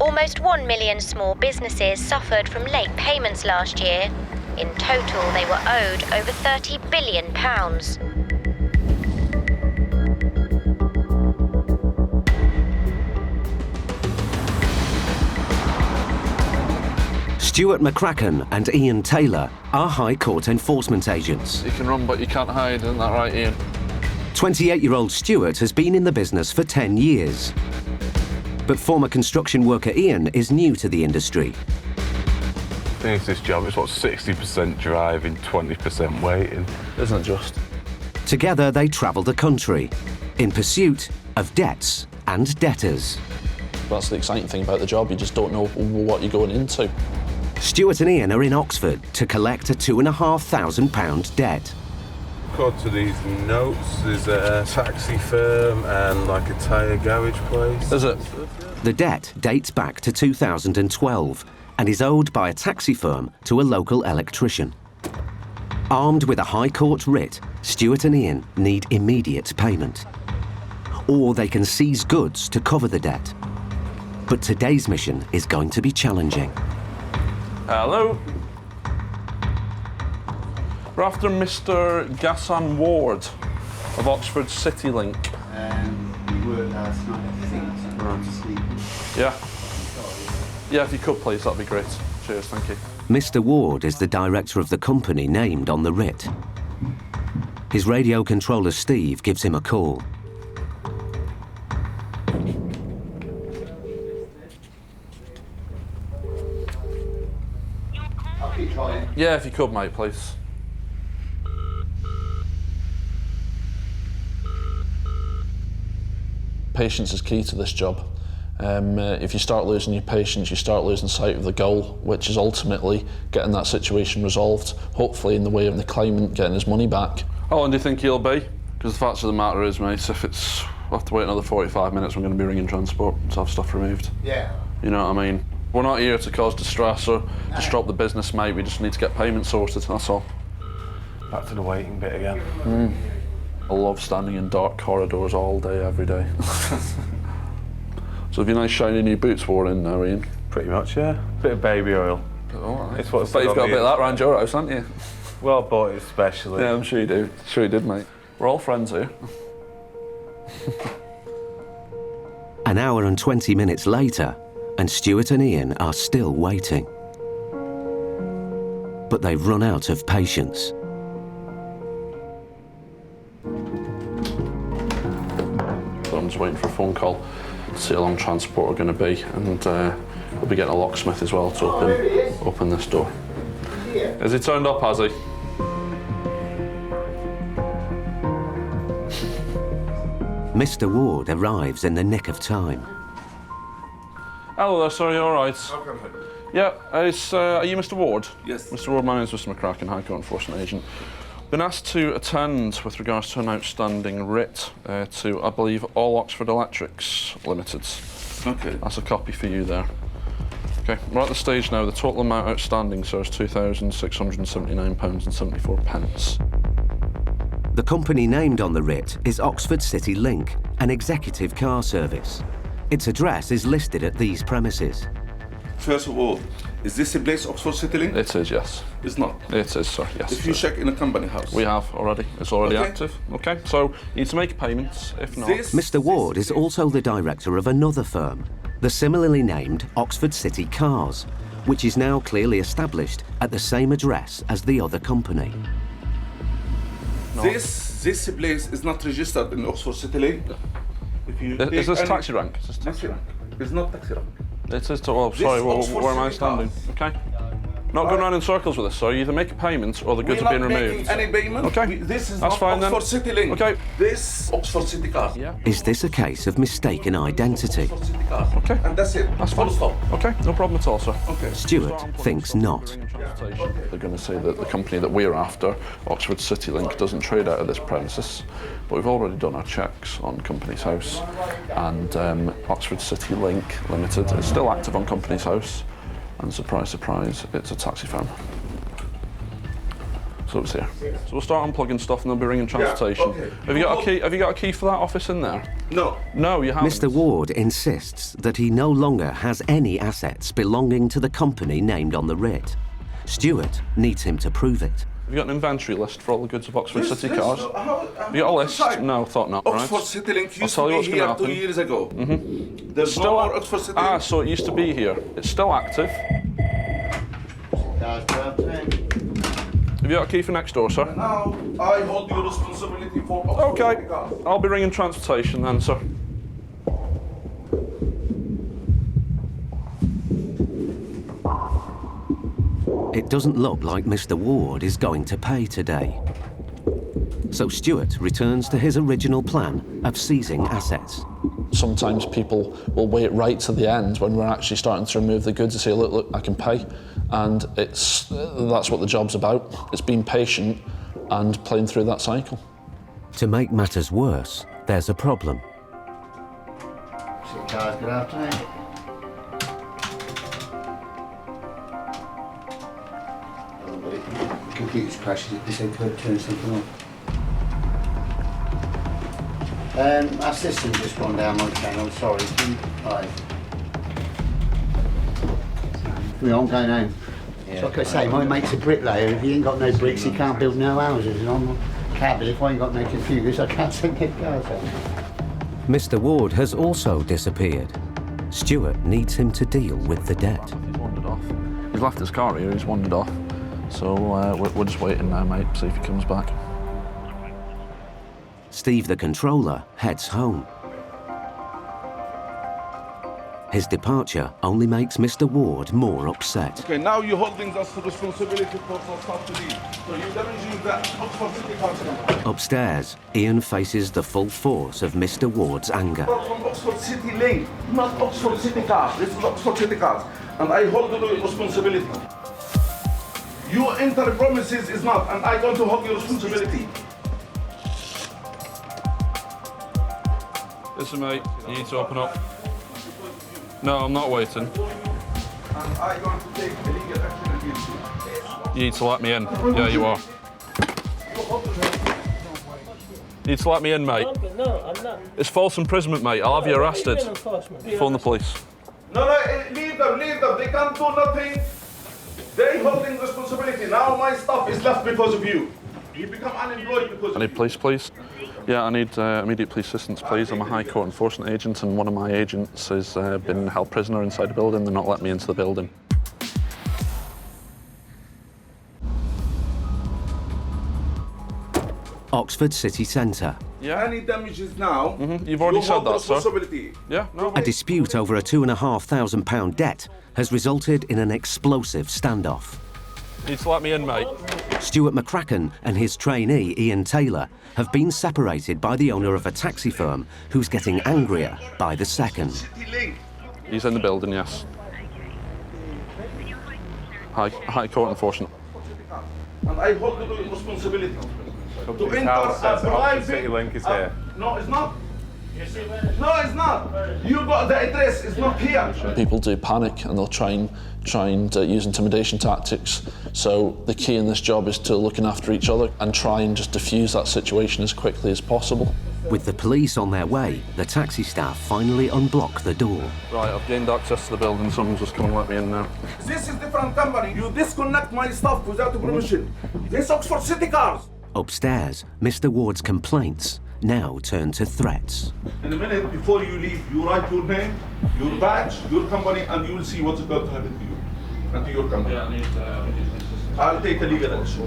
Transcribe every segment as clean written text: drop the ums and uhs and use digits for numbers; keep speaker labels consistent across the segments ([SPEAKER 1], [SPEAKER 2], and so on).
[SPEAKER 1] Almost 1 million small businesses suffered from late payments last year. In total, they were owed over £30 billion.
[SPEAKER 2] Stewart McCracken and Iain Taylor are High Court enforcement agents.
[SPEAKER 3] You can run, but you can't hide, isn't that right, Iain?
[SPEAKER 2] 28-year-old Stewart has been in the business for 10 years. But former construction worker Iain is new to the industry.
[SPEAKER 4] Finish this job, it's what, 60% driving, 20% waiting.
[SPEAKER 3] Isn't it just?
[SPEAKER 2] Together they travel the country in pursuit of debts and debtors.
[SPEAKER 5] That's the exciting thing about the job, you just don't know what you're going into.
[SPEAKER 2] Stewart and Iain are in Oxford to collect a £2,500 debt.
[SPEAKER 4] According to these notes, there's a taxi firm and like a tyre garage place.
[SPEAKER 3] Is it?
[SPEAKER 2] The debt dates back to 2012 and is owed by a taxi firm to a local electrician. Armed with a High Court writ, Stewart and Iain need immediate payment. Or they can seize goods to cover the debt. But today's mission is going to be challenging.
[SPEAKER 3] Hello. We're after Mr. Gassan Ward of Oxford City Link.
[SPEAKER 6] We worked last night, I think, around sleep.
[SPEAKER 3] Yeah. Yeah, if you could please, that'd be great. Cheers, thank you.
[SPEAKER 2] Mr. Ward is the director of the company named on the writ. His radio controller Steve gives him a call.
[SPEAKER 3] Yeah, if you could, mate, please.
[SPEAKER 5] Patience is key to this job. If you start losing your patience, you start losing sight of the goal, which is ultimately getting that situation resolved, hopefully in the way of the claimant getting his money back.
[SPEAKER 3] How long do you think he'll be? Because the fact of the matter is, mate, if we'll have to wait another 45 minutes, we're going to be ringing transport to have stuff removed.
[SPEAKER 6] Yeah.
[SPEAKER 3] You know what I mean? We're not here to cause distress or disrupt the business, mate. We just need to get payment sorted, that's all.
[SPEAKER 4] Back to the waiting bit again.
[SPEAKER 3] I love standing in dark corridors all day, every day. So have you nice shiny new boots worn in now, Iain?
[SPEAKER 4] Pretty much, yeah. Bit of baby oil.
[SPEAKER 3] Oh,
[SPEAKER 4] It's what
[SPEAKER 3] I bet you've got a bit of that around your house, haven't you?
[SPEAKER 4] Well, bought it especially.
[SPEAKER 3] Yeah, I'm sure you do. Sure you did, mate. We're all friends here.
[SPEAKER 2] An hour and 20 minutes later, and Stewart and Iain are still waiting. But they've run out of patience.
[SPEAKER 3] So I'm just waiting for a phone call to see how long transport are going to be, and we'll be getting a locksmith as well to open this door. Has he turned up, has he?
[SPEAKER 2] Mr. Ward arrives in the nick of time.
[SPEAKER 3] Hello there, sir, you all right? Yeah, are you Mr. Ward?
[SPEAKER 4] Yes.
[SPEAKER 3] Mr. Ward, my name's Mr. McCracken, High Court enforcement agent. Been asked to attend with regards to an outstanding writ to, I believe, All Oxford Electrics Limited.
[SPEAKER 4] Okay.
[SPEAKER 3] That's a copy for you there. Okay, we're at the stage now. The total amount outstanding, sir, is £2,679.74.
[SPEAKER 2] The company named on the writ is Oxford City Link, an executive car service. Its address is listed at these premises.
[SPEAKER 7] First of all, is this a place Oxford City Link?
[SPEAKER 3] It is, yes.
[SPEAKER 7] It's not.
[SPEAKER 3] It is, sir, yes.
[SPEAKER 7] If you check in a company house.
[SPEAKER 3] We have already. It's already
[SPEAKER 7] Okay.
[SPEAKER 3] active. Okay, so you need to make payments. If not...
[SPEAKER 2] Mr. Ward is also the director of another firm, the similarly named Oxford City Cars, which is now clearly established at the same address as the other company.
[SPEAKER 3] No.
[SPEAKER 7] This place is not registered in Oxford City Link. If you
[SPEAKER 3] Is this taxi rank? Is this
[SPEAKER 7] taxi rank? It's not taxi rank.
[SPEAKER 3] It is. Oh, sorry.
[SPEAKER 7] Oxford
[SPEAKER 3] Where am I
[SPEAKER 7] City
[SPEAKER 3] standing? Okay. Not going around in circles with this. So you either make a payment or the goods are being removed.
[SPEAKER 7] We're not making any payment.
[SPEAKER 3] Okay.
[SPEAKER 7] This is
[SPEAKER 3] That's
[SPEAKER 7] not
[SPEAKER 3] fine,
[SPEAKER 7] Oxford
[SPEAKER 3] then.
[SPEAKER 7] City Link.
[SPEAKER 3] Okay.
[SPEAKER 7] This Oxford City Car.
[SPEAKER 3] Yeah.
[SPEAKER 2] Is this a case of mistaken identity?
[SPEAKER 7] Oxford City Car.
[SPEAKER 3] Okay.
[SPEAKER 7] And that's it.
[SPEAKER 3] That's
[SPEAKER 7] Full
[SPEAKER 3] fine.
[SPEAKER 7] stop.
[SPEAKER 3] Okay. No problem at all, sir.
[SPEAKER 7] Okay.
[SPEAKER 2] Stewart thinks not.
[SPEAKER 3] They're going to say that the company that we're after, Oxford City Link, doesn't trade out of this premises. But we've already done our checks on Company's House, and Oxford City Link Limited is still active on Company's House, and surprise, surprise, it's a taxi firm. So So it's here. So we'll start unplugging stuff and they'll be ringing transportation.
[SPEAKER 7] okay.
[SPEAKER 3] Have you got a key? Have you got a key for that office in there?
[SPEAKER 7] No.
[SPEAKER 3] No, you haven't.
[SPEAKER 2] Mr. Ward insists that he no longer has any assets belonging to the company named on the writ. Stewart needs him to prove it.
[SPEAKER 3] Have you got an inventory list for all the goods of Oxford
[SPEAKER 7] Yes,
[SPEAKER 3] City
[SPEAKER 7] yes,
[SPEAKER 3] cars? Have you got a list? No, thought not.
[SPEAKER 7] Oxford
[SPEAKER 3] Right.
[SPEAKER 7] City Link
[SPEAKER 3] I'll
[SPEAKER 7] used
[SPEAKER 3] tell
[SPEAKER 7] to
[SPEAKER 3] you
[SPEAKER 7] be
[SPEAKER 3] what's going to
[SPEAKER 7] here
[SPEAKER 3] happen.
[SPEAKER 7] 2 years ago. There's no more Oxford City Link.
[SPEAKER 3] So it used to be here. It's still active. Have you got a key for next door, sir?
[SPEAKER 7] Now, I hold your responsibility for Oxford
[SPEAKER 3] Okay.
[SPEAKER 7] City cars.
[SPEAKER 3] I'll be ringing transportation then, sir.
[SPEAKER 2] It doesn't look like Mr. Ward is going to pay today. So Stewart returns to his original plan of seizing assets.
[SPEAKER 5] Sometimes people will wait right to the end when we're actually starting to remove the goods and say, look, I can pay. And that's what the job's about. It's being patient and playing through that cycle.
[SPEAKER 2] To make matters worse, there's a problem.
[SPEAKER 6] Cars, good afternoon. Computer's crashed, this I could turn something on. Our system's just gone down my channel, sorry. Right. I'm going home. It's like I say, my mate's a bricklayer. If he ain't got no bricks, he can't build no houses. And I'm a cabin. If I ain't got no computers, I can't send no cars out.
[SPEAKER 2] Mr. Ward has also disappeared. Stewart needs him to deal with the debt.
[SPEAKER 3] He's wandered off. He's left his car here, he's wandered off. So we're just waiting now, mate, see if he comes back.
[SPEAKER 2] Steve, the controller, heads home. His departure only makes Mr. Ward more upset.
[SPEAKER 7] Okay, now you're holding us the responsibility for stuff to leave. So you're damaging that Oxford City cars.
[SPEAKER 2] Upstairs, Iain faces the full force of Mr. Ward's anger.
[SPEAKER 7] From Oxford City Link, not Oxford City cars. This is Oxford City cars. And I hold the responsibility. You enter promises is not, and I'm going to hold your responsibility.
[SPEAKER 3] Listen, mate, you need to open up. No, I'm not waiting.
[SPEAKER 7] And I'm going to take legal action against you.
[SPEAKER 3] You need to let me in. Yeah, you are. You need to let me in, mate.
[SPEAKER 8] No, I'm not.
[SPEAKER 3] It's false imprisonment, mate. I'll have you arrested. Phone the police.
[SPEAKER 7] No, leave them. They can't do nothing. They holding responsibility. Now my stuff is left because of you. You become unemployed because
[SPEAKER 3] I need police, please. Yeah, I need immediate police assistance, please. I'm a High Court enforcement agent and one of my agents has been held prisoner inside the building. They're not letting me into the building.
[SPEAKER 2] Oxford City Centre.
[SPEAKER 3] Yeah?
[SPEAKER 7] Any damages now,
[SPEAKER 3] You've already said that, sir.
[SPEAKER 7] responsibility.
[SPEAKER 3] Yeah, no.
[SPEAKER 2] A dispute over a £2,500 debt has resulted in an explosive standoff.
[SPEAKER 3] You need to let me in, mate.
[SPEAKER 2] Stuart McCracken and his trainee, Ian Taylor, have been separated by the owner of a taxi firm who's getting angrier by the second.
[SPEAKER 7] City Link.
[SPEAKER 3] He's in the building, yes. High Court enforcement.
[SPEAKER 7] And I hold the responsibility. To enter
[SPEAKER 4] house says
[SPEAKER 7] a
[SPEAKER 4] Oxford
[SPEAKER 7] private...
[SPEAKER 4] City Link is here.
[SPEAKER 7] No, it's not. No, it's not. You got the address, it's not here.
[SPEAKER 5] People do panic and they'll try and use intimidation tactics. So the key in this job is to looking after each other and try and just diffuse that situation as quickly as possible.
[SPEAKER 2] With the police on their way, the taxi staff finally unblock the door.
[SPEAKER 3] Right, I've gained access to the building. Someone's just come and let me in now.
[SPEAKER 7] This is different company. You disconnect my stuff without permission. This Oxford City cars.
[SPEAKER 2] Upstairs, Mr. Ward's complaints now turn to threats.
[SPEAKER 7] In a minute before you leave, you write your name, your badge, your company, and you will see what's going to happen to you and to your company. I'll take a legal action.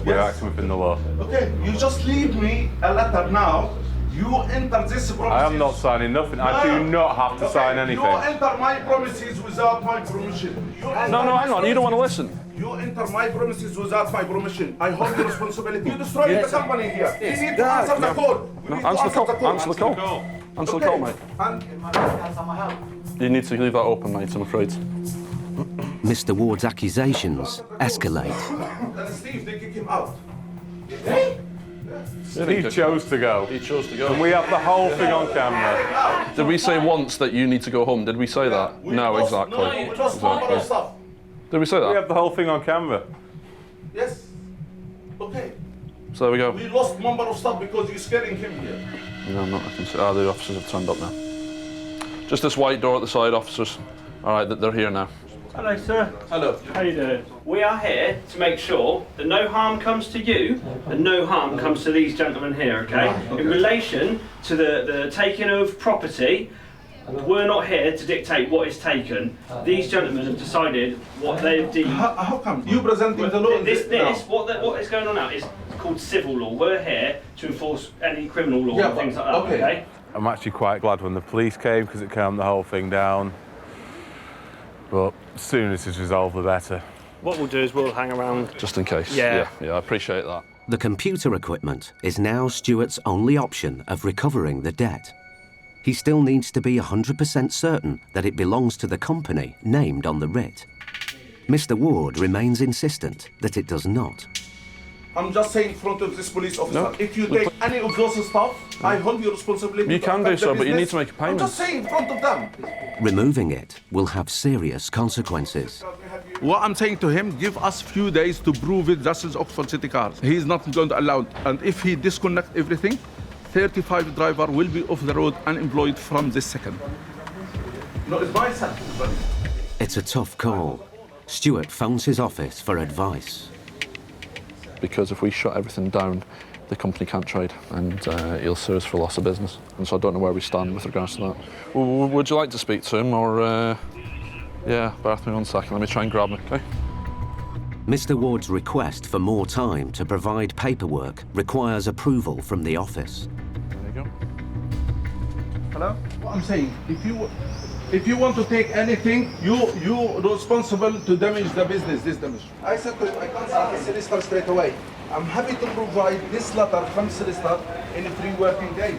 [SPEAKER 4] We're acting within the law.
[SPEAKER 7] Okay, you just leave me a letter now. You enter this promises.
[SPEAKER 4] I am not signing nothing. I do not have to sign anything.
[SPEAKER 7] You enter my promises without my permission.
[SPEAKER 3] No, hang on. You don't want to listen.
[SPEAKER 7] You enter my premises without my permission. I hold the responsibility. You destroyed the company here. You need to answer the call.
[SPEAKER 3] Answer the call. Answer the call. Answer the call, mate. You need to leave that open, mate, I'm afraid.
[SPEAKER 2] Mr. Ward's accusations escalate.
[SPEAKER 7] And Steve, they kick him out.
[SPEAKER 4] He chose to go.
[SPEAKER 3] He chose to go.
[SPEAKER 4] And we have the whole thing on camera.
[SPEAKER 3] Did we say once that you need to go home? Did we say that? No, exactly.
[SPEAKER 7] No, we just talk about stuff.
[SPEAKER 3] Did we say
[SPEAKER 4] We
[SPEAKER 3] that?
[SPEAKER 4] have the whole thing on camera.
[SPEAKER 7] Yes. Okay.
[SPEAKER 3] So there we go.
[SPEAKER 7] We lost member of staff because you're scaring him here.
[SPEAKER 3] No, I'm not. I can see. Ah, the officers have turned up now. Just this white door at the side, officers. All right, they're here now.
[SPEAKER 8] Hello, sir.
[SPEAKER 7] Hello.
[SPEAKER 8] How you doing? We are here to make sure that no harm comes to you and no harm comes to these gentlemen here, okay? In relation to the taking of property, we're not here to dictate what is taken. These gentlemen have decided what they've deemed.
[SPEAKER 7] How come? You presenting the law?
[SPEAKER 8] What is going on now is called civil law. We're here to enforce any criminal law and things like that, okay?
[SPEAKER 4] I'm actually quite glad when the police came because it calmed the whole thing down. But as soon as it's resolved, the better.
[SPEAKER 8] What we'll do is we'll hang around.
[SPEAKER 3] Just in case.
[SPEAKER 8] Yeah.
[SPEAKER 3] Yeah, I appreciate that.
[SPEAKER 2] The computer equipment is now Stewart's only option of recovering the debt. He still needs to be 100% certain that it belongs to the company named on the writ. Mr. Ward remains insistent that it does not.
[SPEAKER 7] I'm just saying in front of this police officer,
[SPEAKER 3] No.
[SPEAKER 7] if you take any of those stuff, I hold you responsibility.
[SPEAKER 3] You
[SPEAKER 7] to
[SPEAKER 3] can do
[SPEAKER 7] affect the
[SPEAKER 3] so, but you
[SPEAKER 7] business.
[SPEAKER 3] need to make a payment.
[SPEAKER 7] I'm just saying in front of them.
[SPEAKER 2] Removing it will have serious consequences.
[SPEAKER 7] What I'm saying to him, give us few days to prove it. This is Oxford City Cars. He's not going to allow it. And if he disconnect everything, 35 driver will be off the road unemployed from this second. No, it's my son.
[SPEAKER 2] It's a tough call. Stewart phones his office for advice.
[SPEAKER 3] Because if we shut everything down, the company can't trade, and he'll sue us for loss of business. And so I don't know where we stand with regards to that. Would you like to speak to him, or... Yeah, bear with me 1 second. Let me try and grab him, OK?
[SPEAKER 2] Mr. Ward's request for more time to provide paperwork requires approval from the office.
[SPEAKER 3] There you go.
[SPEAKER 7] Hello? What I'm saying, if you want to take anything, you responsible to damage the business, this damage. I said to him, I can't send the solicitor straight away. I'm happy to provide this letter from solicitor in 3 working days.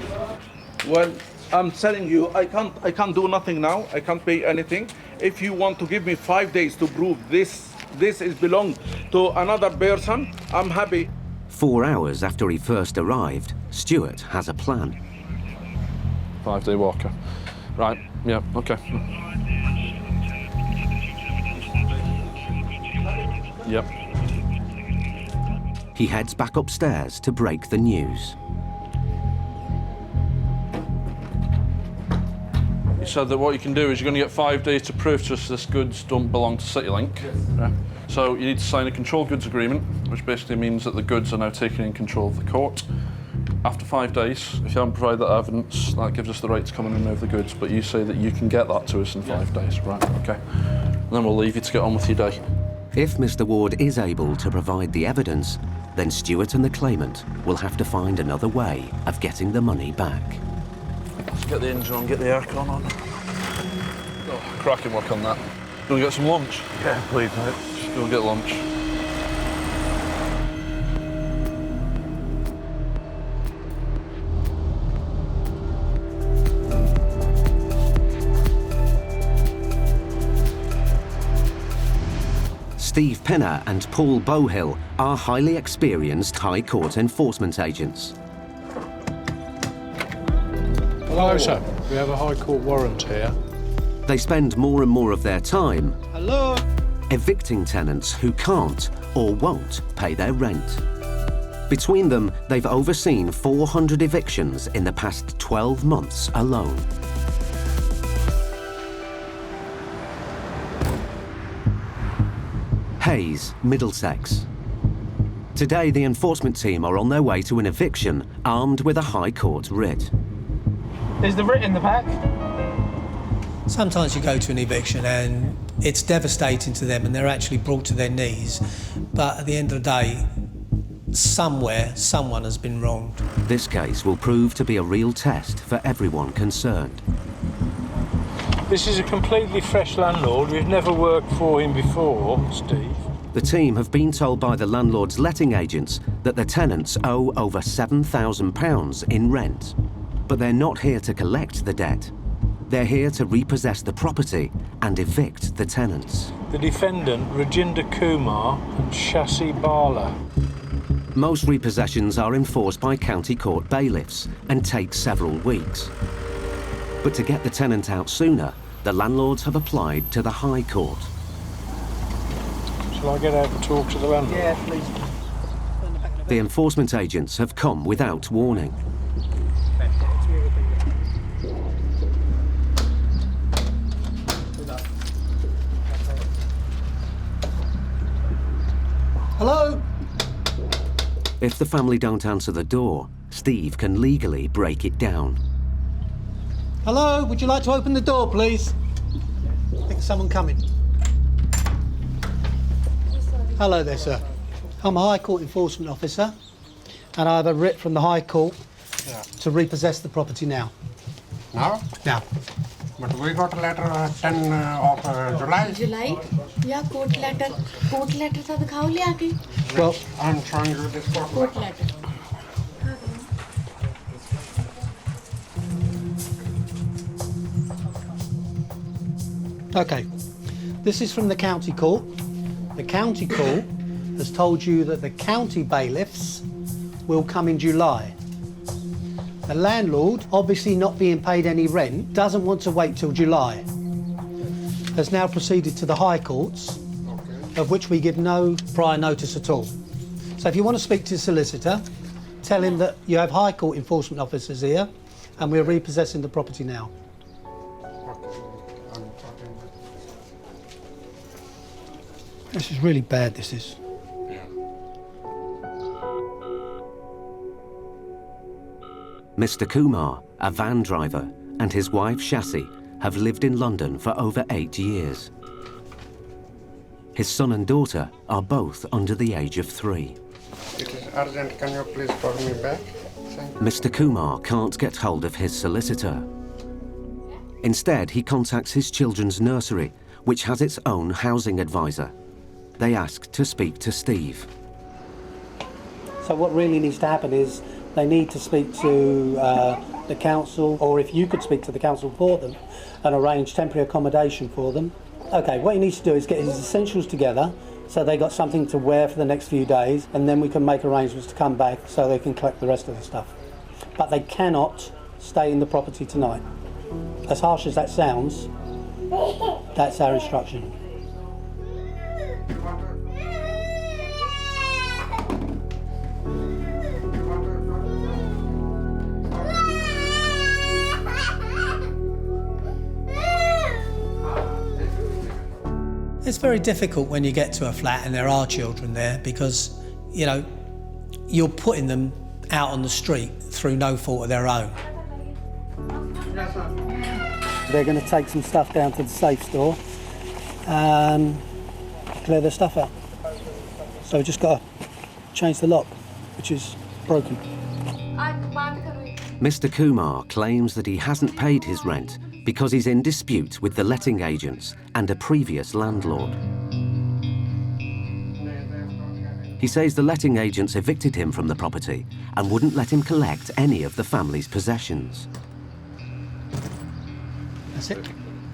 [SPEAKER 7] Well, I'm telling you, I can't do nothing now. I can't pay anything. If you want to give me 5 days to prove this is belong to another person, I'm happy.
[SPEAKER 2] 4 hours after he first arrived, Stewart has a plan.
[SPEAKER 3] 5-day walker. Right, yeah, OK. Yep.
[SPEAKER 2] He heads back upstairs to break the news.
[SPEAKER 3] You said that what you can do is you're going to get 5 days to prove to us this goods don't belong to CityLink. Yes. Yeah. So you need to sign a controlled goods agreement, which basically means that the goods are now taken in control of the court. After 5 days, if you haven't provided that evidence, that gives us the right to come and remove the goods, but you say that you can get that to us in 5 days. Right, OK. And then we'll leave you to get on with your day.
[SPEAKER 2] If Mr. Ward is able to provide the evidence, then Stewart and the claimant will have to find another way of getting the money back.
[SPEAKER 3] Let's get the engine on, get the aircon on. Oh, cracking work on that. You want to get some lunch?
[SPEAKER 4] Yeah, please, mate.
[SPEAKER 3] Just go get lunch.
[SPEAKER 2] Steve Penner and Paul Bowhill are highly experienced High Court enforcement agents.
[SPEAKER 9] Hello, sir. We have a High Court warrant here.
[SPEAKER 2] They spend more and more of their time evicting tenants who can't or won't pay their rent. Between them, they've overseen 400 evictions in the past 12 months alone. Hayes, Middlesex. Today, the enforcement team are on their way to an eviction, armed with a High Court writ.
[SPEAKER 8] Is the writ in the back?
[SPEAKER 10] Sometimes you go to an eviction and it's devastating to them and they're actually brought to their knees. But at the end of the day, somewhere, someone has been wronged.
[SPEAKER 2] This case will prove to be a real test for everyone concerned.
[SPEAKER 9] This is a completely fresh landlord. We've never worked for him before, Steve.
[SPEAKER 2] The team have been told by the landlord's letting agents that the tenants owe over £7,000 in rent. But they're not here to collect the debt. They're here to repossess the property and evict the tenants.
[SPEAKER 9] The defendant, Rajinder Kumar and Shasi Bala.
[SPEAKER 2] Most repossessions are enforced by county court bailiffs and take several weeks. But to get the tenant out sooner, the landlords have applied to the High Court.
[SPEAKER 9] So Shall I get out and talk to the landlord?
[SPEAKER 10] Yeah, please.
[SPEAKER 2] The enforcement agents have come without warning.
[SPEAKER 10] Hello?
[SPEAKER 2] If the family don't answer the door, Steve can legally break it down.
[SPEAKER 10] Hello, would you like to open the door, please? I think someone coming. Hello there, sir. I'm a High Court enforcement officer, and I have a writ from the High Court to repossess the property now.
[SPEAKER 11] Now?
[SPEAKER 10] Now.
[SPEAKER 11] But we got a letter 10 of July.
[SPEAKER 12] July? Yeah, court letter. Court letter था दिखाओ ले आके.
[SPEAKER 10] Well,
[SPEAKER 11] I'm showing you this court
[SPEAKER 12] letter.
[SPEAKER 10] OK. This is from the county court. The county court has told you that the county bailiffs will come in July. The landlord, obviously not being paid any rent, doesn't want to wait till July. Has now proceeded to the High Courts, of which we give no prior notice at all. So if you want to speak to the solicitor, tell him that you have High Court enforcement officers here and we're repossessing the property now. This is really bad, this is.
[SPEAKER 2] Mr. Kumar, a van driver, and his wife Shassi have lived in London for over 8 years. His son and daughter are both under the age of 3.
[SPEAKER 11] It is urgent. Can you please call me back?
[SPEAKER 2] Mr. Kumar can't get hold of his solicitor. Instead, he contacts his children's nursery, which has its own housing advisor. They ask to speak to Steve.
[SPEAKER 10] So what really needs to happen is they need to speak to the council, or if you could speak to the council for them and arrange temporary accommodation for them. OK, what he needs to do is get his essentials together so they got something to wear for the next few days, and then we can make arrangements to come back so they can collect the rest of the stuff. But they cannot stay in the property tonight. As harsh as that sounds, that's our instruction. It's very difficult when you get to a flat and there are children there because, you know, you're putting them out on the street through no fault of their own. They're going to take some stuff down to the safe store and clear their stuff out. So we've just got to change the lock, which is broken.
[SPEAKER 2] Mr. Kumar claims that he hasn't paid his rent because he's in dispute with the letting agents and a previous landlord. He says the letting agents evicted him from the property and wouldn't let him collect any of the family's possessions.
[SPEAKER 10] That's it.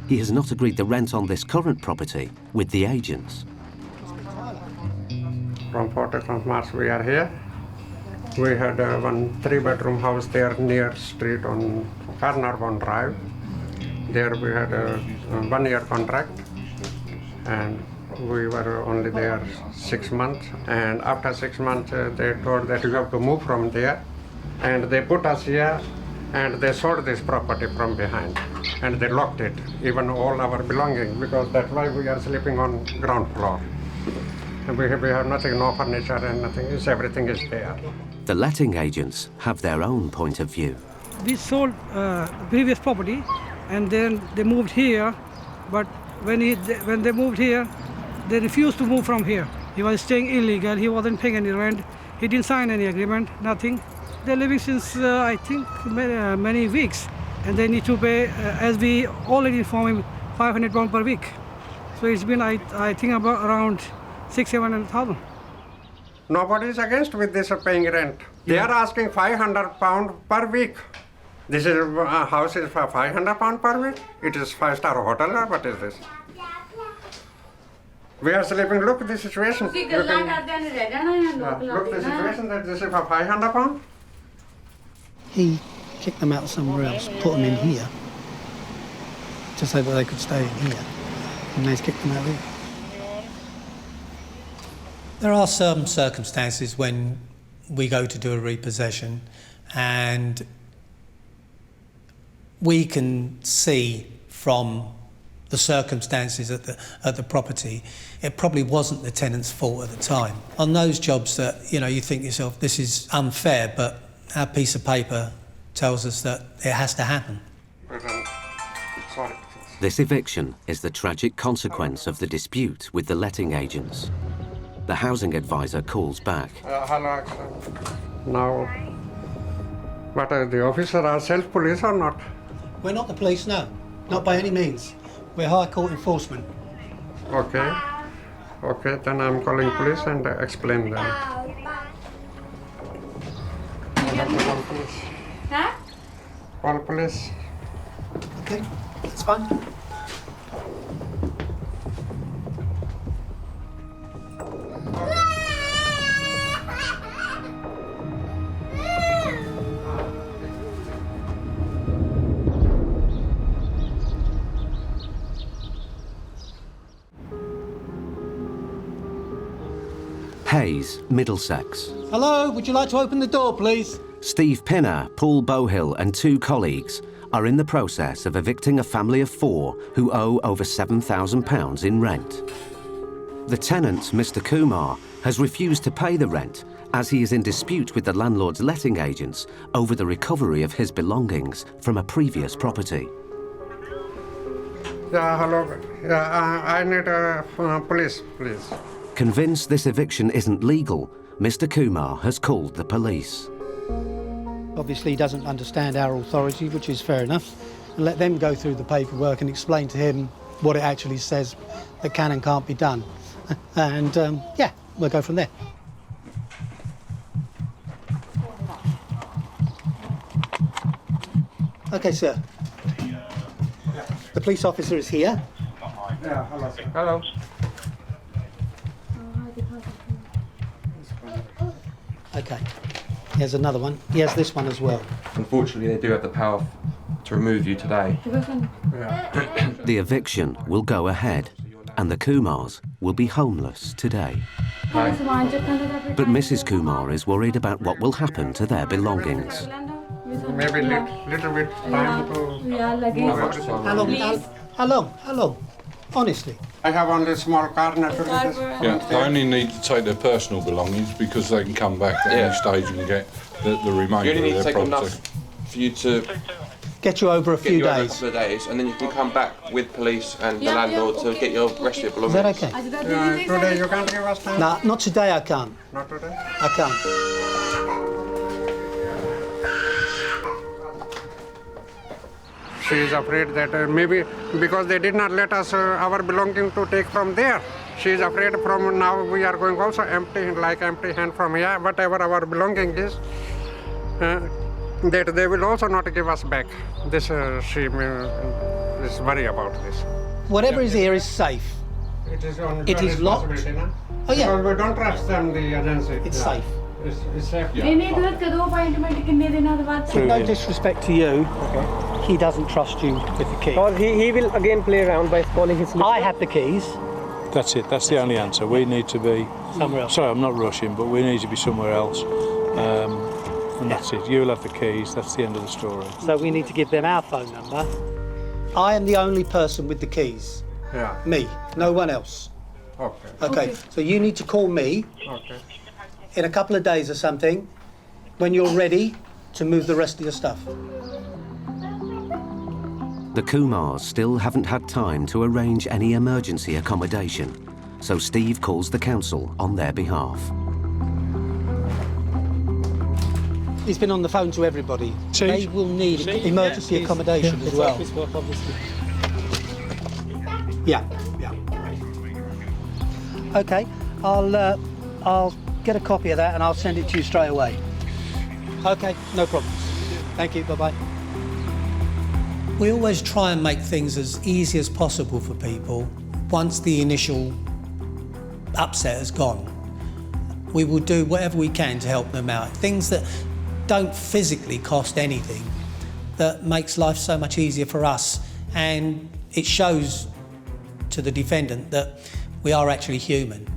[SPEAKER 2] He has not agreed the rent on this current property with the agents.
[SPEAKER 11] From 14th of March we are here. We had one 3-bedroom house there near street on Carnarvon Drive. There we had a 1-year contract and we were only there 6 months. And after 6 months they told that you have to move from there. And they put us here and they sold this property from behind. And they locked it, even all our belongings, because that's why we are sleeping on ground floor. And we have nothing, no furniture and nothing, everything is there.
[SPEAKER 2] The letting agents have their own point of view.
[SPEAKER 13] We sold previous property and then they moved here, but when they moved here, they refused to move from here. He was staying illegal, he wasn't paying any rent, he didn't sign any agreement, nothing. They're living since, I think, many weeks, and they need to pay, as we already informed him, £500 per week. So it's been, I think, about around 600,000-700,000.
[SPEAKER 11] Nobody is against with this paying rent. They are asking £500 per week. This is a house is for £500 per week. It is 5-star hotel or what is this? We are sleeping. Look at the situation. Look the situation that this is for £500.
[SPEAKER 10] He kicked them out somewhere else, put them in here, to say that they could stay in here, and they've kicked them out here. There are some circumstances when we go to do a repossession and we can see from the circumstances at the property, it probably wasn't the tenant's fault at the time. On those jobs that, you think to yourself, this is unfair, but our piece of paper tells us that it has to happen.
[SPEAKER 11] Sorry.
[SPEAKER 2] This eviction is the tragic consequence of the dispute with the letting agents. The housing advisor calls back.
[SPEAKER 11] Hello. Now, but the officer are self-police or not?
[SPEAKER 10] We're not the police, no. Not by any means. We're High Court enforcement.
[SPEAKER 11] Okay. Okay, then I'm calling police and explain them. Call police.
[SPEAKER 12] Huh?
[SPEAKER 11] Call police.
[SPEAKER 10] Okay, that's fine.
[SPEAKER 2] Hayes, Middlesex.
[SPEAKER 10] Hello, would you like to open the door, please?
[SPEAKER 2] Steve Pinner, Paul Bohill and 2 colleagues are in the process of evicting a family of 4 who owe over £7,000 in rent. The tenant, Mr. Kumar, has refused to pay the rent as he is in dispute with the landlord's letting agents over the recovery of his belongings from a previous property.
[SPEAKER 11] Yeah, hello. Yeah, I need police, please.
[SPEAKER 2] Convinced this eviction isn't legal, Mr. Kumar has called the police.
[SPEAKER 10] Obviously he doesn't understand our authority, which is fair enough. And let them go through the paperwork and explain to him what it actually says that can and can't be done. And yeah, we'll go from there. Okay, sir. The police officer is here.
[SPEAKER 11] Yeah, hello. Hello.
[SPEAKER 10] Okay. Here's another one. He has this one as well.
[SPEAKER 14] Unfortunately, they do have the power to remove you today.
[SPEAKER 2] The eviction will go ahead, and the Kumars will be homeless today. But Mrs. Kumar is worried about what will happen to their belongings.
[SPEAKER 11] Maybe little bit time to move everything.
[SPEAKER 10] How long? Honestly.
[SPEAKER 11] I have only small car, naturally.
[SPEAKER 15] Yeah, they only need to take their personal belongings because they can come back at any stage and get the remainder
[SPEAKER 14] You only need
[SPEAKER 15] of
[SPEAKER 14] to
[SPEAKER 15] their
[SPEAKER 14] take
[SPEAKER 15] property.
[SPEAKER 14] enough for you to
[SPEAKER 10] get you over a
[SPEAKER 14] get
[SPEAKER 10] few
[SPEAKER 14] you over a
[SPEAKER 10] days.
[SPEAKER 14] couple of days, and then you can come back with police and the landlord to get your rest of your belongings.
[SPEAKER 10] Is that okay?
[SPEAKER 11] Today you can't give us time?
[SPEAKER 10] No, not today I can't.
[SPEAKER 11] Not today?
[SPEAKER 10] I can't.
[SPEAKER 11] She is afraid that maybe because they did not let us our belonging to take from there. She is afraid from now we are going also empty, like empty hand from here, whatever our belonging is, that they will also not give us back. This she is worried about this.
[SPEAKER 10] Whatever is here is safe.
[SPEAKER 11] It is
[SPEAKER 10] locked.
[SPEAKER 11] No?
[SPEAKER 10] Oh yeah.
[SPEAKER 11] So we don't trust them, the agency.
[SPEAKER 10] It's safe.
[SPEAKER 11] It's safe.
[SPEAKER 10] With no disrespect to you, he doesn't trust you with the key.
[SPEAKER 16] Or he will again play around by calling his solicitor.
[SPEAKER 10] I have the keys.
[SPEAKER 9] That's it. That's the only answer. We need to be
[SPEAKER 10] somewhere else.
[SPEAKER 9] Sorry, I'm not rushing, but we need to be somewhere else. And that's it. You'll have the keys. That's the end of the story.
[SPEAKER 10] So we need to give them our phone number. I am the only person with the keys.
[SPEAKER 11] Yeah.
[SPEAKER 10] Me. No one else.
[SPEAKER 11] Okay.
[SPEAKER 10] Okay. So you need to call me.
[SPEAKER 11] Okay.
[SPEAKER 10] In a couple of days or something, when you're ready to move the rest of your stuff.
[SPEAKER 2] The Kumars still haven't had time to arrange any emergency accommodation, so Steve calls the council on their behalf.
[SPEAKER 10] He's been on the phone to everybody. They will need emergency accommodation as well. Yeah. Okay, I'll get a copy of that and I'll send it to you straight away. Okay, no problems. Thank you, bye-bye. We always try and make things as easy as possible for people once the initial upset has gone. We will do whatever we can to help them out. Things that don't physically cost anything, that makes life so much easier for us, and it shows to the defendant that we are actually human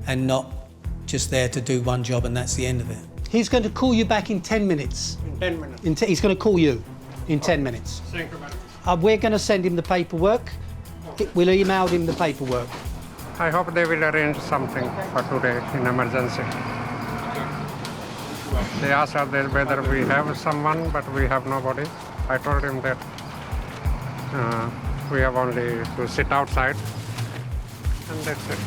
[SPEAKER 10] and not just there to do one job and that's the end of it. He's going to call you back in 10 minutes.
[SPEAKER 11] In 10 minutes.
[SPEAKER 10] He's going to call you in 10 minutes.
[SPEAKER 11] Thank you, madam.
[SPEAKER 10] We're going to send him the paperwork. We'll email him the paperwork.
[SPEAKER 11] I hope they will arrange something for today in emergency. They asked us whether we have someone, but we have nobody. I told him that we have only to sit outside, and that's it.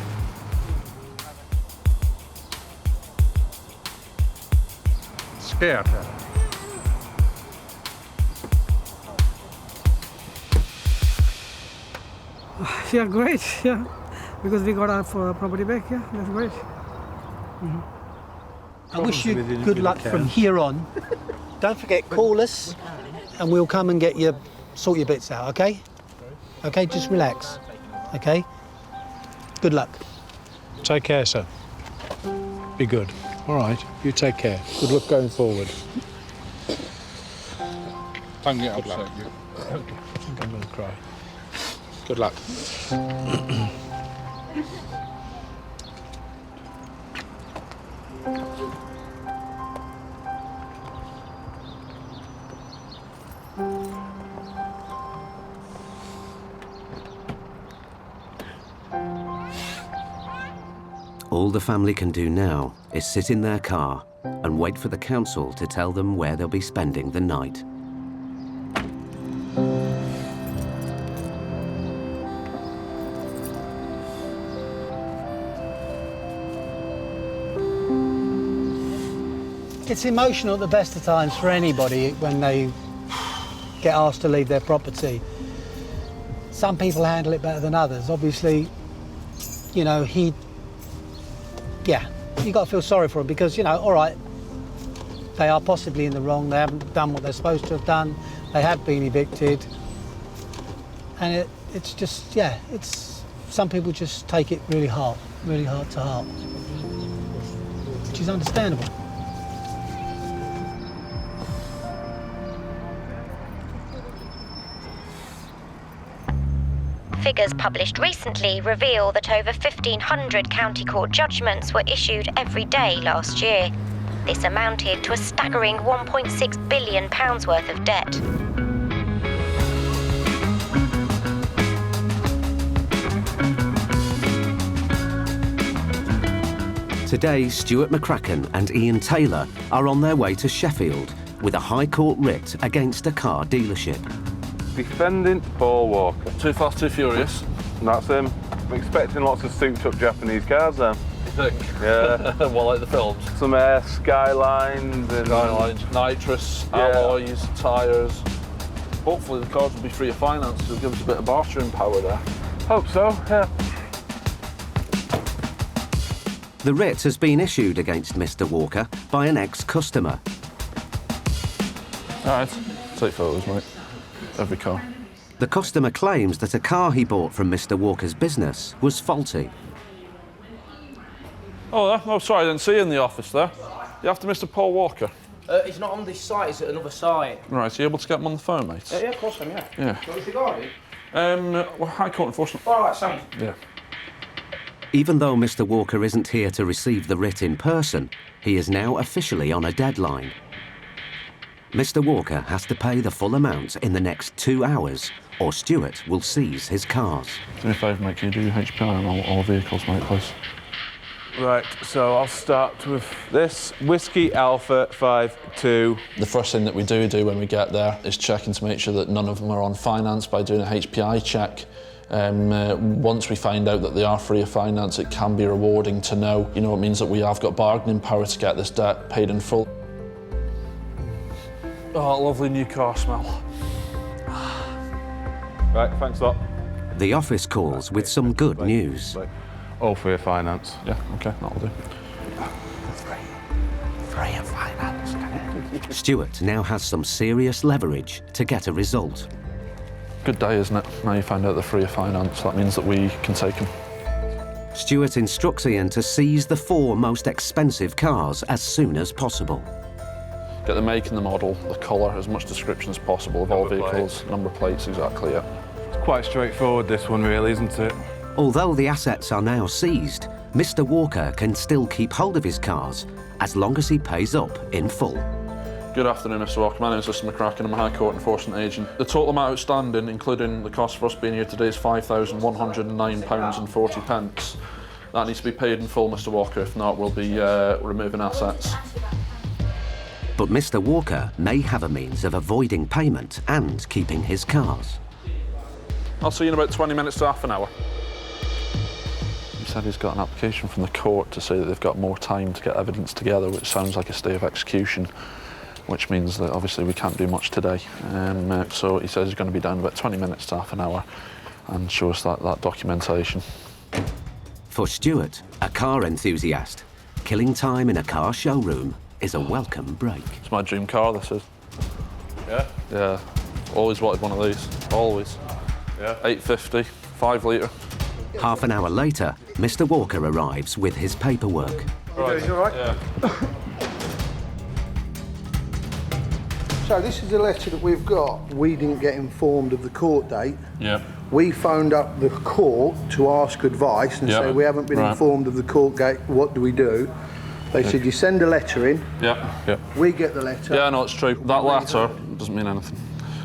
[SPEAKER 11] Scared.
[SPEAKER 13] Yeah, great. Yeah, because we got our property back. Yeah, that's great.
[SPEAKER 10] I wish you good luck from here on. Don't forget, call us, and we'll come and get you, sort your bits out. Okay? Okay, just relax. Okay? Good luck.
[SPEAKER 9] Take care, sir. Be good. All right, you take care. Good luck going forward.
[SPEAKER 15] Don't get upset.
[SPEAKER 9] I think I'm going to cry. Good luck.
[SPEAKER 2] All the family can do now is sit in their car and wait for the council to tell them where they'll be spending the night.
[SPEAKER 10] It's emotional at the best of times for anybody when they get asked to leave their property. Some people handle it better than others. Obviously, you know, you got to feel sorry for him because, you know, all right, they are possibly in the wrong, they haven't done what they're supposed to have done, they have been evicted, and it's just, some people just take it really hard to heart, which is understandable.
[SPEAKER 1] Figures published recently reveal that over 1,500 county court judgments were issued every day last year. This amounted to a staggering £1.6 billion worth of debt.
[SPEAKER 2] Today, Stewart McCracken and Iain Taylor are on their way to Sheffield with a High Court writ against a car dealership.
[SPEAKER 17] Defendant Paul Walker.
[SPEAKER 3] Too Fast, Too Furious.
[SPEAKER 17] That's him. I'm expecting lots of souped-up Japanese cars then.
[SPEAKER 3] You think?
[SPEAKER 17] Yeah.
[SPEAKER 3] Well, like the films.
[SPEAKER 17] Some Skylines and...
[SPEAKER 3] Skylines, nitrous, alloys, tyres. Hopefully the cars will be free of finance, so it'll give us a bit of bartering power there.
[SPEAKER 17] Hope so, yeah.
[SPEAKER 2] The writ has been issued against Mr. Walker by an ex-customer.
[SPEAKER 3] All right, take photos, mate. Every car.
[SPEAKER 2] The customer claims that a car he bought from Mr. Walker's business was faulty.
[SPEAKER 3] Oh, sorry, I didn't see you in the office there. You after Mr. Paul Walker?
[SPEAKER 16] He's not on this site, he's at another site.
[SPEAKER 3] Right, so you able to get him on the phone, mate?
[SPEAKER 16] Yeah, of course I am, yeah.
[SPEAKER 3] Yeah.
[SPEAKER 16] What's regarding?
[SPEAKER 3] Well, High Court enforcement.
[SPEAKER 16] All right, sound.
[SPEAKER 3] Yeah.
[SPEAKER 2] Even though Mr. Walker isn't here to receive the writ in person, he is now officially on a deadline. Mr. Walker has to pay the full amount in the next 2 hours, or Stewart will seize his cars.
[SPEAKER 3] Do me a favour, mate, can you do your HPI on all vehicles, mate, please?
[SPEAKER 17] Right, so I'll start with this. Whiskey Alpha 52.
[SPEAKER 5] The first thing that we do when we get there is checking to make sure that none of them are on finance by doing a HPI check. Once we find out that they are free of finance, it can be rewarding to know. You know, it means that we have got bargaining power to get this debt paid in full.
[SPEAKER 3] Oh, lovely new car smell.
[SPEAKER 17] Right, thanks a lot.
[SPEAKER 2] The office calls with some good news.
[SPEAKER 17] All free of finance.
[SPEAKER 3] Yeah, OK, that'll do.
[SPEAKER 2] Free of finance. Stewart now has some serious leverage to get a result.
[SPEAKER 3] Good day, isn't it? Now you find out they're free of finance. That means that we can take them.
[SPEAKER 2] Stewart instructs Iain to seize the 4 most expensive cars as soon as possible.
[SPEAKER 3] Get the make and the model, the colour, as much description as possible of all vehicles. Number plates, exactly, yeah.
[SPEAKER 17] It's quite straightforward, this one, really, isn't it?
[SPEAKER 2] Although the assets are now seized, Mr. Walker can still keep hold of his cars as long as he pays up in full.
[SPEAKER 3] Good afternoon, Mr. Walker. My name is Mr. McCracken. I'm a High Court enforcement agent. The total amount outstanding, including the cost for us being here today, is £5,109.40. That needs to be paid in full, Mr. Walker. If not, we'll be removing assets.
[SPEAKER 2] But Mr. Walker may have a means of avoiding payment and keeping his cars.
[SPEAKER 3] I'll see you in about 20 minutes to half an hour. He said he's got an application from the court to say that they've got more time to get evidence together, which sounds like a stay of execution, which means that obviously we can't do much today. So he says he's going to be down about 20 minutes to half an hour and show us that documentation.
[SPEAKER 2] For Stewart, a car enthusiast, killing time in a car showroom is a welcome break.
[SPEAKER 3] It's my dream car, this is.
[SPEAKER 17] Yeah?
[SPEAKER 3] Yeah. Always wanted one of these. Always.
[SPEAKER 17] Yeah.
[SPEAKER 3] 850, 5 litre.
[SPEAKER 2] Half an hour later, Mr. Walker arrives with his paperwork.
[SPEAKER 17] Right.
[SPEAKER 7] You all right?
[SPEAKER 17] Yeah.
[SPEAKER 7] So this is a letter that we've got. We didn't get informed of the court date.
[SPEAKER 3] Yeah.
[SPEAKER 7] We phoned up the court to ask advice and say we haven't been informed of the court date, what do we do? They said you send a letter in,
[SPEAKER 3] Yeah.
[SPEAKER 7] we get the letter.
[SPEAKER 3] Yeah, no, it's true. That letter doesn't mean anything.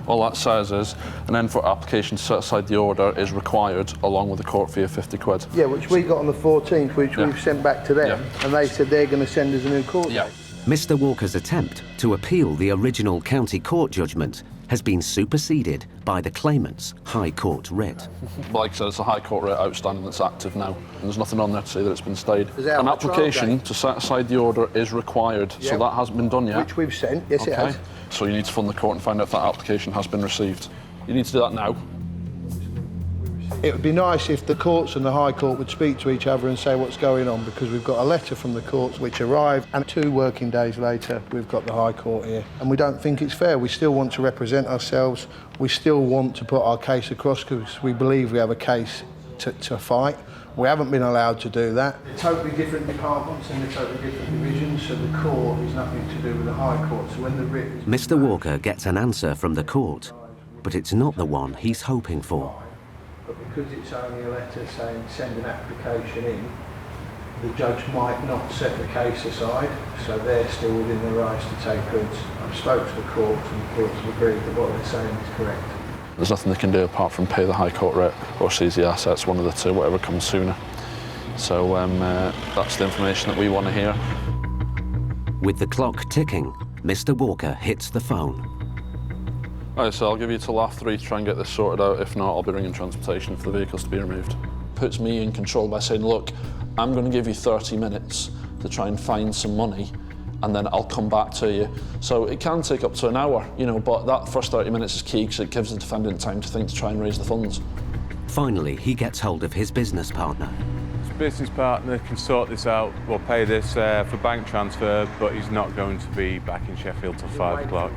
[SPEAKER 3] All that says is an end for application to set aside the order is required along with the court fee of 50 quid.
[SPEAKER 7] Yeah, which we got on the 14th, which we've sent back to them, and they said they're going to send us a new court date.
[SPEAKER 2] Mr. Walker's attempt to appeal the original county court judgment has been superseded by the claimant's High Court writ.
[SPEAKER 3] Like I said, it's a High Court writ outstanding that's active now. And there's nothing on there to say that it's been stayed.
[SPEAKER 7] Is that
[SPEAKER 3] An
[SPEAKER 7] on the trial
[SPEAKER 3] application
[SPEAKER 7] date?
[SPEAKER 3] to set aside the order is required, so that hasn't been done yet.
[SPEAKER 7] Which we've sent, yes it has.
[SPEAKER 3] So you need to phone the court and find out if that application has been received. You need to do that now.
[SPEAKER 7] It would be nice if the courts and the High Court would speak to each other and say what's going on, because we've got a letter from the courts which arrived, and 2 working days later we've got the High Court here. And we don't think it's fair. We still want to represent ourselves. We still want to put our case across because we believe we have a case to fight. We haven't been allowed to do that. Totally different departments and they're totally different divisions, so the court is nothing to do with the High Court. So when the writ is...
[SPEAKER 2] Mr. Walker gets an answer from the court, but it's not the one he's hoping for.
[SPEAKER 7] But because it's only a letter saying send an application in, the judge might not set the case aside, so they're still within their rights to take goods. I've spoke to the court and the courts have agreed that what they're saying is correct.
[SPEAKER 3] There's nothing they can do apart from pay the High Court writ or seize the assets, one of the two, whatever comes sooner. So that's the information that we want to hear.
[SPEAKER 2] With the clock ticking, Mr. Walker hits the phone.
[SPEAKER 3] Right, so I'll give you till half 3 to try and get this sorted out. If not, I'll be ringing transportation for the vehicles to be removed.
[SPEAKER 5] Puts me in control by saying, look, I'm going to give you 30 minutes to try and find some money, and then I'll come back to you. So it can take up to an hour, you know, but that first 30 minutes is key because it gives the defendant time to think to try and raise the funds.
[SPEAKER 2] Finally, he gets hold of his business partner.
[SPEAKER 17] His business partner can sort this out. We'll pay this for bank transfer, but he's not going to be back in Sheffield till 5 o'clock.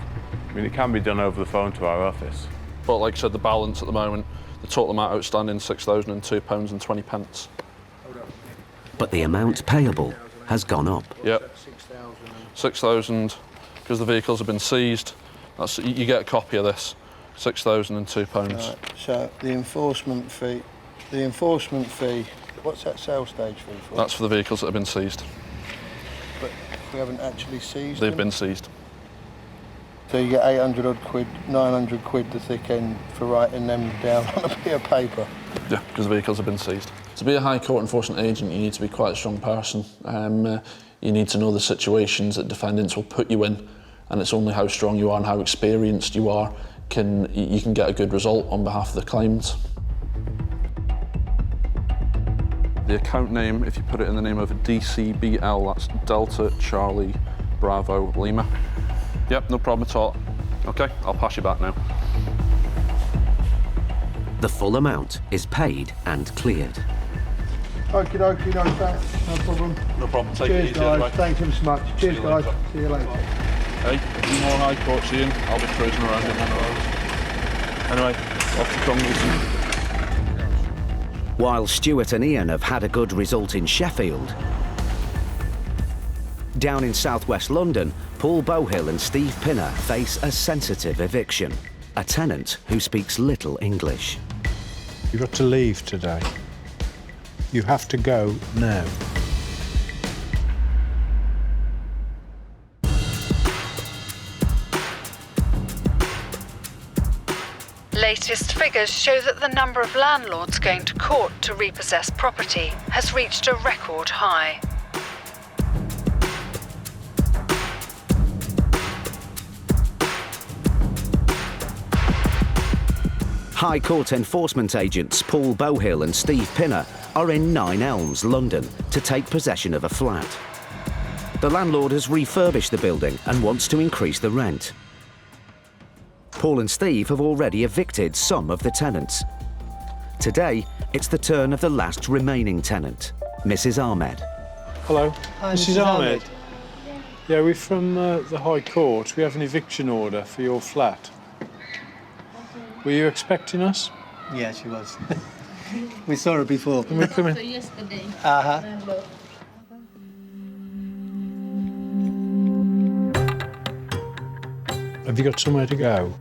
[SPEAKER 17] I mean, it can be done over the phone to our office.
[SPEAKER 3] But like I said, the balance at the moment, the total amount outstanding, £6,002.20.
[SPEAKER 2] But the amount payable has gone up.
[SPEAKER 3] Yep. 6,000, because the vehicles have been seized. That's, you get a copy of this, £6,002.
[SPEAKER 7] Right, so the enforcement fee, what's that sales stage fee for?
[SPEAKER 3] That's for the vehicles that have been seized.
[SPEAKER 7] But we haven't actually seized
[SPEAKER 3] They've
[SPEAKER 7] them?
[SPEAKER 3] been seized.
[SPEAKER 7] So you get 800 odd quid, 900 quid the thick end for writing them down on a bit of paper?
[SPEAKER 3] Yeah, because the vehicles have been seized.
[SPEAKER 5] To be a High Court enforcement agent, you need to be quite a strong person. You need to know the situations that defendants will put you in, and it's only how strong you are and how experienced you are you can get a good result on behalf of the claimants.
[SPEAKER 3] The account name, if you put it in the name of DCBL, that's Delta Charlie Bravo Lima. Yep, no problem at all. Okay, I'll pass you back now.
[SPEAKER 2] The full amount is paid and cleared.
[SPEAKER 7] Okie dokie, no thanks, no problem.
[SPEAKER 3] No problem, take
[SPEAKER 7] Cheers,
[SPEAKER 3] it easy
[SPEAKER 7] guys.
[SPEAKER 3] anyway.
[SPEAKER 7] Thanks ever so much. Cheers, guys. See you later.
[SPEAKER 3] Hey, a few more High Courts, Ian. I'll be cruising around in one of those. Anyway, off to Congleton.
[SPEAKER 2] While Stewart and Iain have had a good result in Sheffield, down in southwest London, Paul Bohill and Steve Pinner face a sensitive eviction. A tenant who speaks little English.
[SPEAKER 9] You got to leave today. You have to go now.
[SPEAKER 18] Latest figures show that the number of landlords going to court to repossess property has reached a record high.
[SPEAKER 2] High Court enforcement agents Paul Bohill and Steve Pinner are in Nine Elms, London, to take possession of a flat. The landlord has refurbished the building and wants to increase the rent. Paul and Steve have already evicted some of the tenants. Today, it's the turn of the last remaining tenant, Mrs. Ahmed.
[SPEAKER 9] Hello.
[SPEAKER 10] Hi,
[SPEAKER 9] Mrs. Ahmed. Yeah, we're from the High Court. We have an eviction order for your flat. Were you expecting us?
[SPEAKER 10] Yeah, she was. We saw her before.
[SPEAKER 9] Can we come in?
[SPEAKER 12] Yesterday.
[SPEAKER 9] Have you got somewhere to go?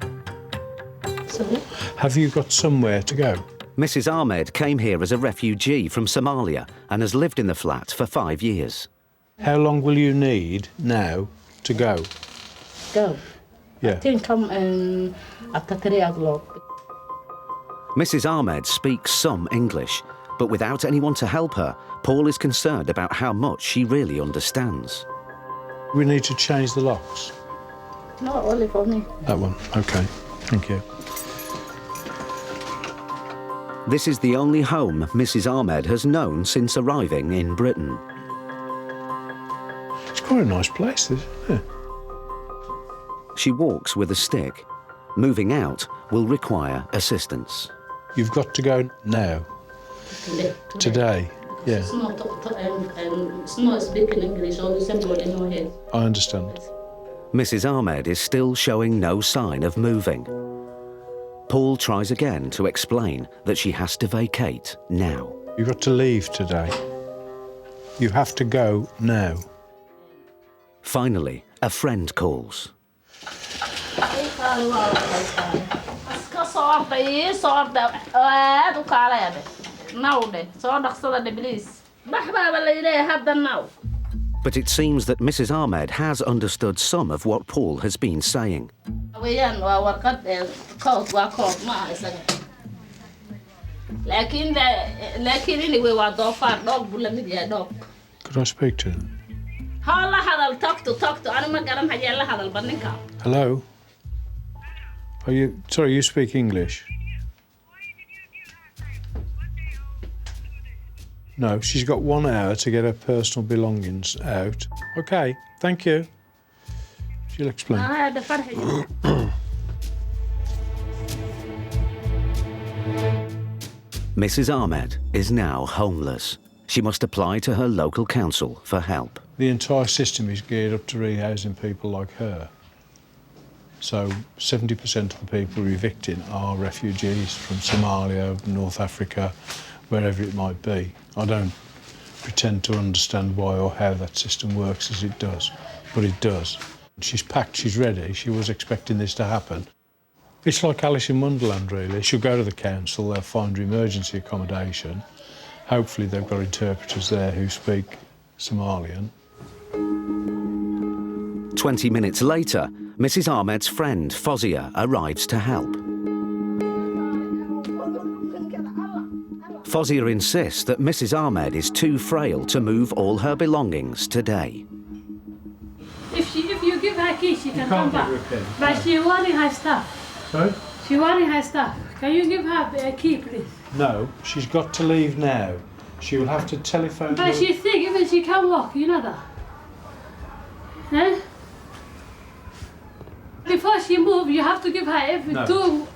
[SPEAKER 12] Sorry?
[SPEAKER 9] Have you got somewhere to go?
[SPEAKER 2] Mrs. Ahmed came here as a refugee from Somalia and has lived in the flat for 5 years.
[SPEAKER 9] How long will you need now to go?
[SPEAKER 12] Go.
[SPEAKER 9] Yeah.
[SPEAKER 12] I think come after 3 o'clock.
[SPEAKER 2] Mrs. Ahmed speaks some English, but without anyone to help her, Paul is concerned about how much she really understands.
[SPEAKER 9] We need to change the locks.
[SPEAKER 12] No, only for me.
[SPEAKER 9] That one. OK. Thank you.
[SPEAKER 2] This is the only home Mrs. Ahmed has known since arriving in Britain.
[SPEAKER 9] It's quite a nice place, isn't it?
[SPEAKER 2] She walks with a stick. Moving out will require assistance.
[SPEAKER 9] You've got to go now. Today. Yeah.
[SPEAKER 12] It's not speaking English, only simple in your head.
[SPEAKER 9] I understand.
[SPEAKER 2] Mrs. Ahmed is still showing no sign of moving. Paul tries again to explain that she has to vacate now.
[SPEAKER 9] You've got to leave today. You have to go now.
[SPEAKER 2] Finally, a friend calls. But it seems that Mrs. Ahmed has understood some of what Paul has been saying.
[SPEAKER 9] Could I speak to them? Hello? Are you... Sorry, you speak English? No, she's got 1 hour to get her personal belongings out. OK, thank you. She'll explain.
[SPEAKER 2] Mrs. Ahmed is now homeless. She must apply to her local council for help.
[SPEAKER 9] The entire system is geared up to rehousing people like her. So 70% of the people we're evicting are refugees from Somalia, North Africa, wherever it might be. I don't pretend to understand why or how that system works as it does, but it does. She's packed, she's ready, she was expecting this to happen. It's like Alice in Wonderland, really. She'll go to the council, they'll find her emergency accommodation. Hopefully they've got interpreters there who speak Somalian.
[SPEAKER 2] 20 minutes later, Mrs. Ahmed's friend, Fozia, arrives to help. Fozia insists that Mrs. Ahmed is too frail to move all her belongings today.
[SPEAKER 19] If you give her key, she can come back. But she's wearing her stuff.
[SPEAKER 9] Sorry?
[SPEAKER 19] She's wearing her stuff. Can you give her a key, please?
[SPEAKER 9] No, she's got to leave now. She will have to telephone...
[SPEAKER 19] But she's sick, even she can't walk, you know that? Huh? Before she moves, you have to give her every 2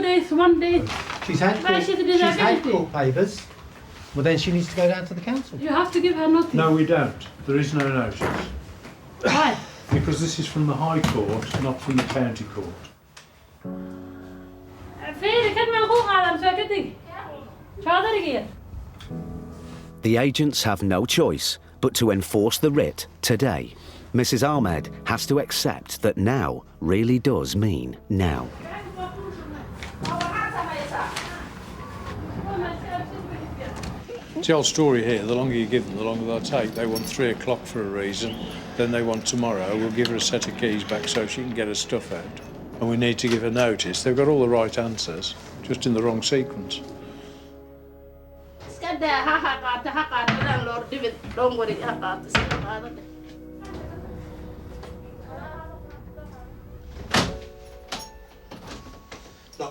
[SPEAKER 19] days, 1 day.
[SPEAKER 10] She's had court papers. Well, then she needs to go down to the council.
[SPEAKER 19] You have to give her notice.
[SPEAKER 9] No, we don't. There is no notice.
[SPEAKER 19] Why?
[SPEAKER 9] Because this is from the High Court, not from the County Court.
[SPEAKER 2] The agents have no choice but to enforce the writ today. Mrs. Ahmed has to accept that now really does mean now.
[SPEAKER 9] It's the old story here, the longer you give them, the longer they'll take. They want 3 o'clock for a reason, then they want tomorrow. We'll give her a set of keys back so she can get her stuff out. And we need to give her notice. They've got all the right answers, just in the wrong sequence.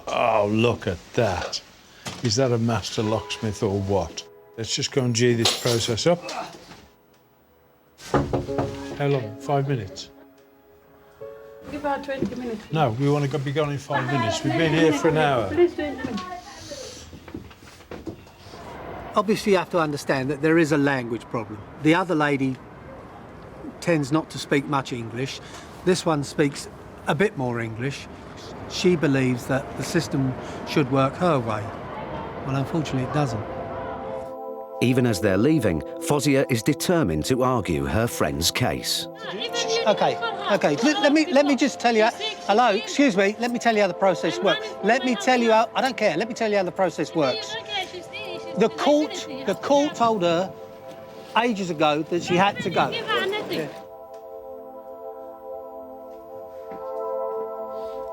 [SPEAKER 9] Oh, look at that. Is that a master locksmith or what? Let's just go and G this process up. How long? 5 minutes?
[SPEAKER 19] Give her 20 minutes.
[SPEAKER 9] No, we want to be gone in 5 minutes. We've been here for an hour.
[SPEAKER 19] Please 20 minutes.
[SPEAKER 10] Obviously, you have to understand that there is a language problem. The other lady tends not to speak much English. This one speaks a bit more English. She believes that the system should work her way. Well, unfortunately, it doesn't.
[SPEAKER 2] Even as they're leaving, Fozia is determined to argue her friend's case.
[SPEAKER 10] Okay. Let me just tell you. Hello, excuse me. Let me tell you how the process works. Let me tell you how. I don't care. Let me tell you how the process works. The court told her ages ago that she had to go. Yeah.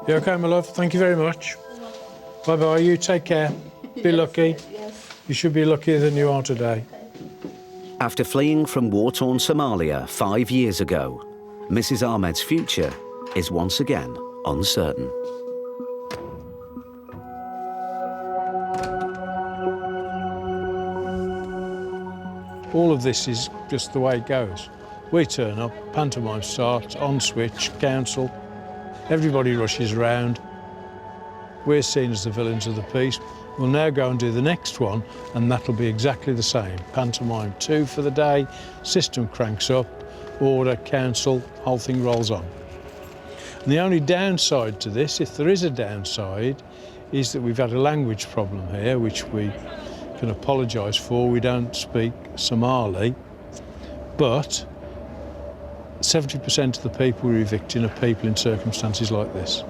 [SPEAKER 9] You okay, my love? Thank you very much. Bye-bye. You take care. Be lucky.
[SPEAKER 19] Yes.
[SPEAKER 9] You should be luckier than you are today.
[SPEAKER 2] After fleeing from war-torn Somalia 5 years ago, Mrs. Ahmed's future is once again uncertain.
[SPEAKER 9] All of this is just the way it goes. We turn up, pantomime starts, on switch, council. Everybody rushes around. We're seen as the villains of the piece. We'll now go and do the next one, and that'll be exactly the same. Pantomime 2 for the day, system cranks up, order, council, whole thing rolls on. And the only downside to this, if there is a downside, is that we've had a language problem here, which we can apologise for. We don't speak Somali, but 70% of the people we're evicting are people in circumstances like this.